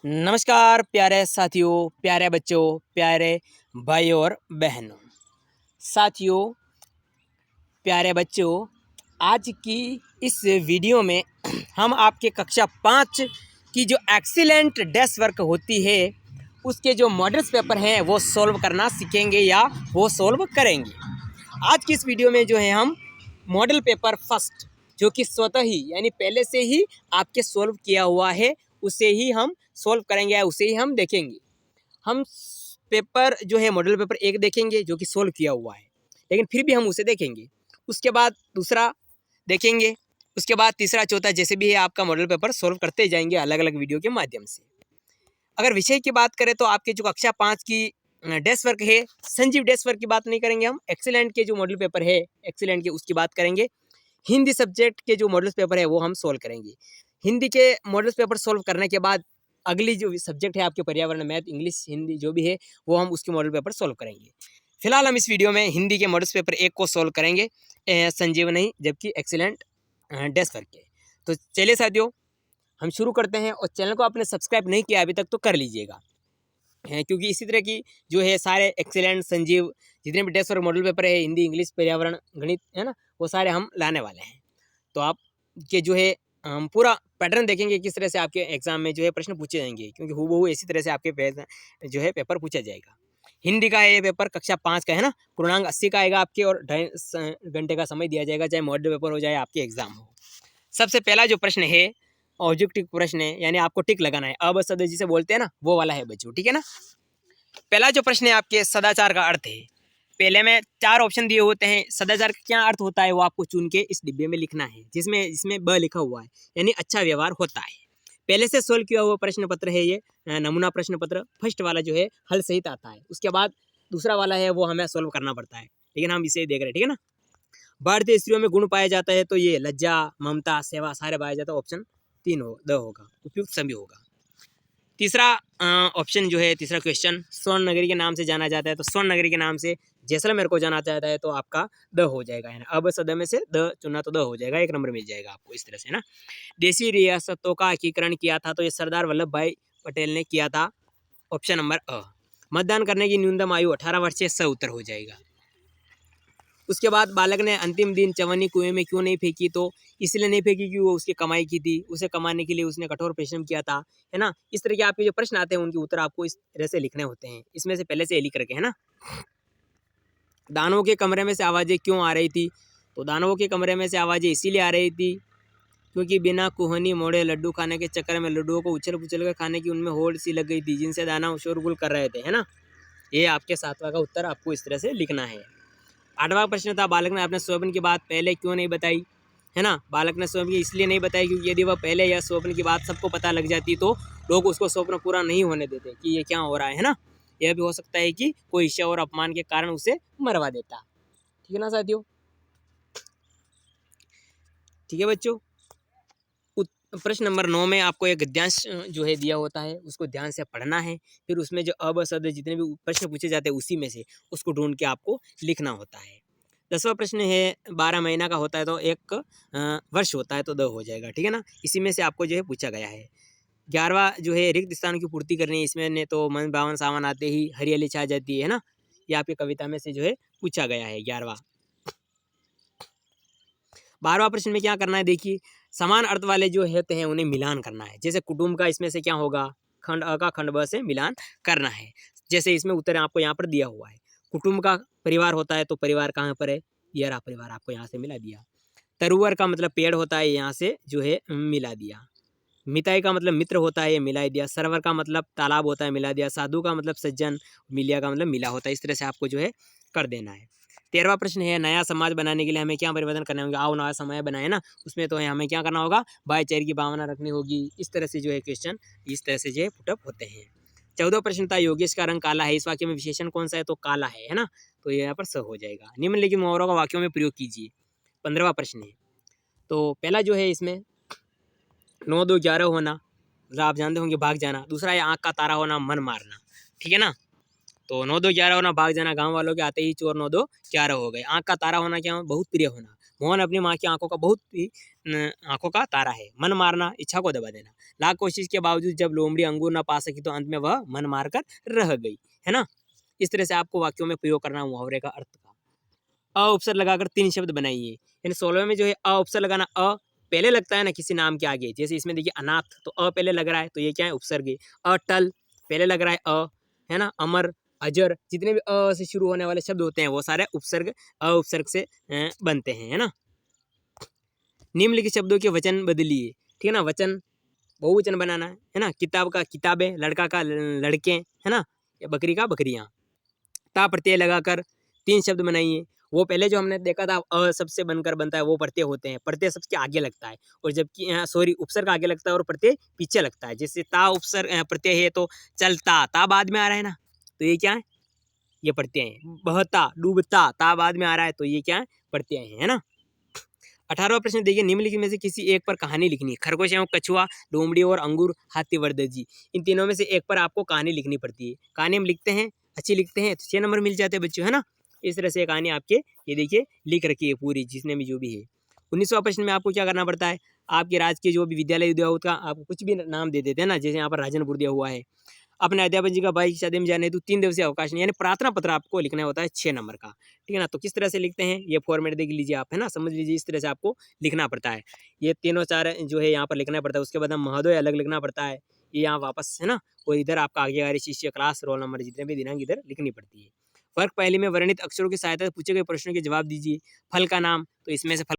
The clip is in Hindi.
नमस्कार प्यारे साथियों, प्यारे बच्चों, प्यारे भाइयों और बहनों। साथियों, प्यारे बच्चों, आज की इस वीडियो में हम आपके कक्षा 5 की जो एक्सीलेंट डेस्क वर्क होती है उसके जो मॉडल्स पेपर हैं वो सॉल्व करना सीखेंगे या वो सॉल्व करेंगे। आज की इस वीडियो में जो है हम मॉडल पेपर फर्स्ट जो कि स्वतः ही यानी पहले से ही आपके सॉल्व किया हुआ है उसे ही हम सॉल्व करेंगे या उसे ही हम देखेंगे। हम पेपर जो है मॉडल पेपर 1 देखेंगे जो कि सॉल्व किया हुआ है, लेकिन फिर भी हम उसे देखेंगे। उसके बाद दूसरा देखेंगे, उसके बाद तीसरा चौथा जैसे भी है आपका मॉडल पेपर सॉल्व करते जाएंगे अलग अलग वीडियो के माध्यम से। अगर विषय की बात करें तो आपके जो कक्षा 5 की डेस्क वर्क है, संजीव डेस्क वर्क की बात नहीं करेंगे हम, एक्सीलेंट के जो मॉडल पेपर है एक्सीलेंट के उसकी बात करेंगे। हिंदी सब्जेक्ट के जो मॉडल्स पेपर है वो हम सॉल्व करेंगे। हिंदी के मॉडल्स पेपर सॉल्व करने के बाद अगली जो सब्जेक्ट है आपके पर्यावरण, मैथ, इंग्लिश, हिंदी जो भी है वो हम उसके मॉडल पेपर सॉल्व करेंगे। फिलहाल हम इस वीडियो में हिंदी के मॉडल्स पेपर 1 को सॉल्व करेंगे, संजीव नहीं जबकि एक्सीलेंट डेस्क वर्क के। तो चलिए साथियों हम शुरू करते हैं, और चैनल को आपने सब्सक्राइब नहीं किया अभी तक तो कर लीजिएगा, क्योंकि इसी तरह की जो है सारे एक्सीलेंट, संजीव, जितने भी डेस्क वर्क मॉडल पेपर है हिंदी, इंग्लिश, पर्यावरण, गणित है ना, वो सारे हम लाने वाले हैं। तो आप के जो है हम पूरा पैटर्न देखेंगे किस तरह से आपके एग्जाम में जो है प्रश्न पूछे जाएंगे, क्योंकि हूबहू इसी तरह से आपके जो है पेपर पूछा जाएगा। हिंदी का है ये पेपर, कक्षा 5 का है ना, पूर्णांक 80 का आएगा आपके, और 2.5 घंटे का समय दिया जाएगा, चाहे मॉडल पेपर हो चाहे आपके एग्जाम हो। सबसे पहला जो प्रश्न है ऑब्जेक्टिव प्रश्न है, यानी आपको टिक लगाना है, अब सद जिसे बोलते हैं ना वो वाला है बच्चों, ठीक है ना। पहला जो प्रश्न है आपके सदाचार का अर्थ है। पहले में 4 ऑप्शन दिए होते हैं, सदाचार का क्या अर्थ होता है वो आपको चुन के इस डिब्बे में लिखना है, जिसमें इसमें ब लिखा हुआ है, यानी अच्छा व्यवहार होता है। पहले से सोल्व किया हुआ प्रश्न पत्र है ये, नमूना प्रश्न पत्र। फर्स्ट वाला जो है हल सहित आता है, उसके बाद दूसरा वाला है वो हमें सोल्व करना पड़ता है, लेकिन हम इसे देख रहे हैं, ठीक है ना। भारतीय स्त्रियों में गुण पाया जाता है तो ये लज्जा, ममता, सेवा सारे पाया जाता है, ऑप्शन 3 होगा, उपयुक्त सभी होगा। तीसरा ऑप्शन जो है, तीसरा क्वेश्चन, स्वर्ण नगरी के नाम से जाना जाता है, तो स्वर्ण नगरी के नाम से जैसलमेर को जाना चाहता है तो आपका द हो जाएगा, है ना। अब सद में से द चुना तो द हो जाएगा, 1 नंबर मिल जाएगा आपको इस तरह से, है ना। देशी रियासतों का एकीकरण किया था तो ये सरदार वल्लभ भाई पटेल ने किया था, ऑप्शन नंबर अ। मतदान करने की न्यूनतम आयु 18 वर्ष से स उत्तर हो जाएगा। उसके बाद बालक ने अंतिम दिन चवन्नी कुएं में क्यों नहीं फेंकी, तो इसलिए नहीं फेंकी कि वो उसकी कमाई की थी, उसे कमाने के लिए उसने कठोर परिश्रम किया था, है ना। इस तरह के आपके जो प्रश्न आते हैं उनके उत्तर आपको इस तरह से लिखने होते हैं, इसमें से पहले से लिख करके, है ना। दानवों के कमरे में से आवाज़ें क्यों आ रही थी, तो दानवों के कमरे में से आवाज़ें इसीलिए आ रही थी क्योंकि बिना कुहनी मोड़े लड्डू खाने के चक्कर में लड्डुओं को उछल पुछल कर खाने की उनमें होड़ सी लग गई थी, जिनसे दानव शोरगुल कर रहे थे, है ना। ये आपके 7वां का उत्तर आपको इस तरह से लिखना है। 8वां प्रश्न था, बालक ने अपने स्वप्न की बात पहले क्यों नहीं बताई, है ना। बालक ने स्वप्न की इसलिए नहीं बताई क्योंकि यदि वह पहले यह स्वप्न की बात सबको पता लग जाती तो लोग उसको स्वप्न पूरा नहीं होने देते कि ये क्या हो रहा है ना। यह भी हो सकता है कि कोई ईर्ष्या और अपमान के कारण उसे मरवा देता, ठीक है ना साथियों। ठीक है बच्चों, प्रश्न नंबर 9 में आपको एक गद्यांश जो है दिया होता है, उसको ध्यान से पढ़ना है, फिर उसमें जो अब सद जितने भी प्रश्न पूछे जाते हैं उसी में से उसको ढूंढ के आपको लिखना होता है। 10वां प्रश्न है, 12 महीना का होता है तो 1 वर्ष होता है तो 2 हो जाएगा, ठीक है ना। इसी में से आपको जो है पूछा गया है। 11वां जो है, रिक्त स्थान की पूर्ति करनी है, इसमें ने तो मन भावन सावन आते ही हरियाली छा जाती है ना। ये आपकी कविता में से जो है पूछा गया है 11वां। 12वां प्रश्न में क्या करना है, देखिए, समान अर्थ वाले जो होते हैं उन्हें मिलान करना है। जैसे कुटुंब का इसमें से क्या होगा, खंड अ का खंड ब से मिलान करना है। जैसे इसमें उत्तर आपको यहाँ पर दिया हुआ है, कुटुंब का परिवार होता है तो परिवार कहाँ पर है, ये रहा परिवार, आपको यहाँ से मिला दिया। तरुवर का मतलब पेड़ होता है, यहाँ से जो है मिला दिया। मिताई का मतलब मित्र होता है, ये मिला दिया। सरोवर का मतलब तालाब होता है, मिला दिया। साधु का मतलब सज्जन, मिलिया का मतलब मिला होता है। इस तरह से आपको जो है कर देना है। 13वां प्रश्न है, नया समाज बनाने के लिए हमें क्या परिवर्तन करना होगा। आओ नया समाज बनाए ना, उसमें तो हमें क्या करना होगा, भाईचारे की भावना रखनी होगी। इस तरह से जो है क्वेश्चन इस तरह से जो है पुटअप होते हैं। 14वां प्रश्न था, योगेश का रंग काला है, इस वाक्य में विशेषण कौन सा है, तो काला है ना, तो ये यहाँ पर स हो जाएगा। निम्नलिखित मुहावरों का वाक्यों में प्रयोग कीजिए। 15वां प्रश्न है, तो पहला जो है इसमें 9 2 11 होना, मतलब आप जानते होंगे भाग जाना। दूसरा है आँख का तारा होना, मन मारना, ठीक है ना। तो 9 2 11 होना, भाग जाना, गांव वालों के आते ही चोर 9 2 11 हो गए। आँख का तारा होना क्या हो, बहुत प्रिय होना, मोहन अपनी माँ की आंखों का बहुत ही आंखों का तारा है। मन मारना, इच्छा को दबा देना। लाख कोशिश के बावजूद जब लोमड़ी अंगूर ना पा सकी तो अंत में वह मन मारकर रह गई, है ना। इस तरह से आपको वाक्यों में प्रयोग करना मुहावरे का अर्थ का। अ उपसर्ग लगाकर 3 शब्द बनाइए। यानी 16वें में जो है अ उपसर्ग लगाना, अ पहले लगता है ना किसी नाम के आगे, जैसे इसमें देखिए अनाथ, तो अ पहले लग रहा है, तो ये क्या है, उपसर्ग है। अटल पहले लग रहा है अ, है ना। अमर, अजर, जितने भी अ से शुरू होने वाले शब्द होते हैं वो सारे उपसर्ग अ उपसर्ग से बनते हैं, है ना। निम्नलिखित शब्दों के वचन बदलिए, ठीक है ना। वचन बहुवचन बनाना है ना। किताब का किताबें, लड़का का लड़के, है ना। या बकरी का बकरियां। ता प्रत्यय लगाकर 3 शब्द बनाइए। वो पहले जो हमने देखा था अ सबसे बनकर बनता है, वो प्रत्यय होते हैं। प्रत्यय सबके आगे लगता है, और जबकि सॉरी उपसर्ग आगे लगता है और प्रत्यय पीछे लगता है। जैसे ता उपसर्ग प्रत्यय है तो चलता, ता बाद में आ रहा है ना, तो ये क्या है, ये प्रत्यय है। बहता, डूबता, ता बाद में आ रहा है, तो ये क्या है, प्रत्यय है ना। 18वां प्रश्न देखिए, निम्नलिखित में से किसी एक पर कहानी लिखनी है। खरगोश एवं कछुआ, लोमड़ी और अंगूर, हाथी वरदजी, इन तीनों में से एक पर आपको कहानी लिखनी पड़ती है। कहानी हम लिखते हैं, अच्छी लिखते हैं तो 6 नंबर मिल जाते हैं बच्चों, है ना। इस तरह से कहानी आपके ये देखिए लिख रखी है पूरी, जिसने भी जो भी है। 19वां प्रश्न में आपको क्या करना पड़ता है, आपके राज्य के जो भी विद्यालय दिया होता है आपको कुछ भी नाम दे देते हैं ना, जैसे यहाँ पर राजनपुर दिया हुआ है। अपने अध्यापक जी का भाई की शादी में जाने हेतु 3 दिवसीय अवकाश नहीं, यानी प्रार्थना पत्र आपको लिखना होता है 6 नंबर का, ठीक है ना। तो किस तरह से लिखते हैं ये फॉर्मेट देख लीजिए आप, है ना, समझ लीजिए। इस तरह से आपको लिखना पड़ता है, ये तीनों चार जो है यहाँ पर लिखना पड़ता है। उसके बाद हम महोदय अलग लिखना पड़ता है, ये यहाँ वापस, है ना। और इधर आपका आज्ञाकारी शिष्य, क्लास, रोल नंबर, जितने भी दिनांक इधर लिखनी पड़ती है। वर्ग पहली में वर्णित अक्षरों की सहायता से पूछे गए प्रश्नों के जवाब दीजिए। फल का नाम, तो इसमें से फल